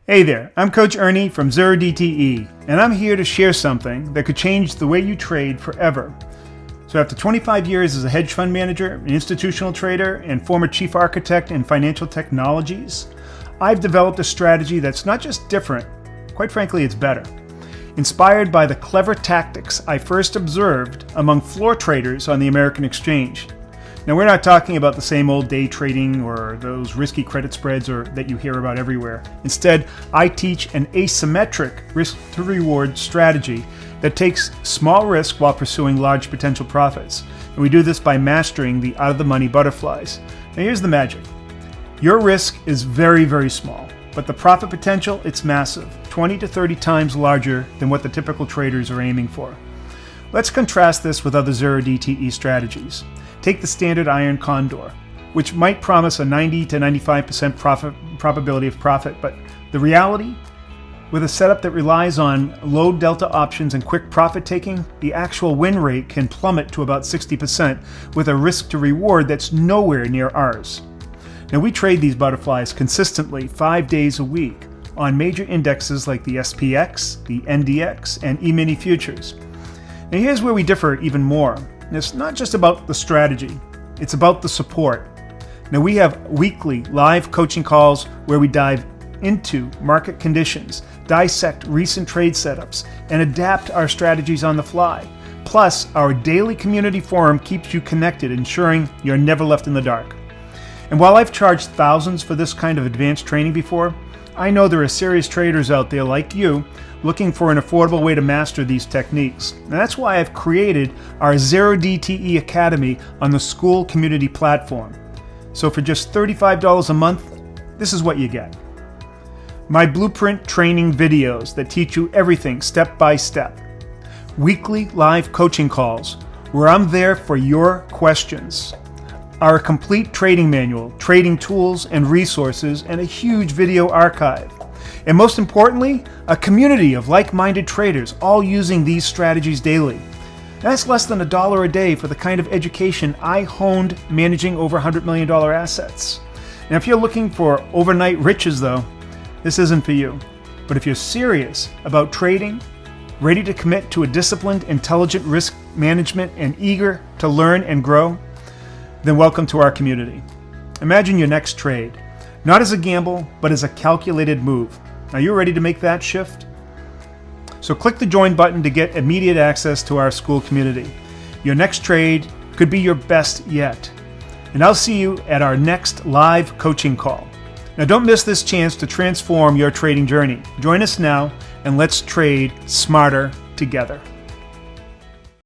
Hey there, I'm Coach Ernie from 0DTE, and I'm here to share something that could change the way you trade forever. So after 25 years as a hedge fund manager, an institutional trader, and former chief architect in financial technologies, I've developed a strategy that's not just different, quite frankly, it's better. Inspired by the clever tactics I first observed among floor traders on the American exchange. Now, we're not talking about the same old day trading or those risky credit spreads that you hear about everywhere. Instead, I teach an asymmetric risk-to-reward strategy that takes small risk while pursuing large potential profits. And we do this by mastering the out-of-the-money butterflies. Now, here's the magic. Your risk is very, very small, but the profit potential, it's massive, 20 to 30 times larger than what the typical traders are aiming for. Let's contrast this with other 0DTE strategies. Take the standard iron condor, which might promise a 90 to 95% probability of profit, but the reality, with a setup that relies on low delta options and quick profit taking, the actual win rate can plummet to about 60% with a risk to reward that's nowhere near ours. Now, we trade these butterflies consistently 5 days a week on major indexes like the SPX, the NDX, and E-mini futures. Now, here's where we differ even more. And it's not just about the strategy, it's about the support. Now, we have weekly live coaching calls where we dive into market conditions, dissect recent trade setups, and adapt our strategies on the fly. Plus, our daily community forum keeps you connected, ensuring you're never left in the dark. And while I've charged thousands for this kind of advanced training before, I know there are serious traders out there like you looking for an affordable way to master these techniques. And that's why I've created our 0DTE Academy on the Skool Community platform. So for just $35 a month, this is what you get. My blueprint training videos that teach you everything step by step. Weekly live coaching calls where I'm there for your questions. Our complete trading manual, trading tools and resources, and a huge video archive. And most importantly, a community of like-minded traders all using these strategies daily. That's less than $1 a day for the kind of education I honed managing over $100 million assets. Now, if you're looking for overnight riches though, this isn't for you. But if you're serious about trading, ready to commit to a disciplined, intelligent risk management, and eager to learn and grow, then welcome to our community. Imagine your next trade, not as a gamble, but as a calculated move. Are you ready to make that shift? So click the join button to get immediate access to our Skool community. Your next trade could be your best yet. And I'll see you at our next live coaching call. Now, don't miss this chance to transform your trading journey. Join us now and let's trade smarter together.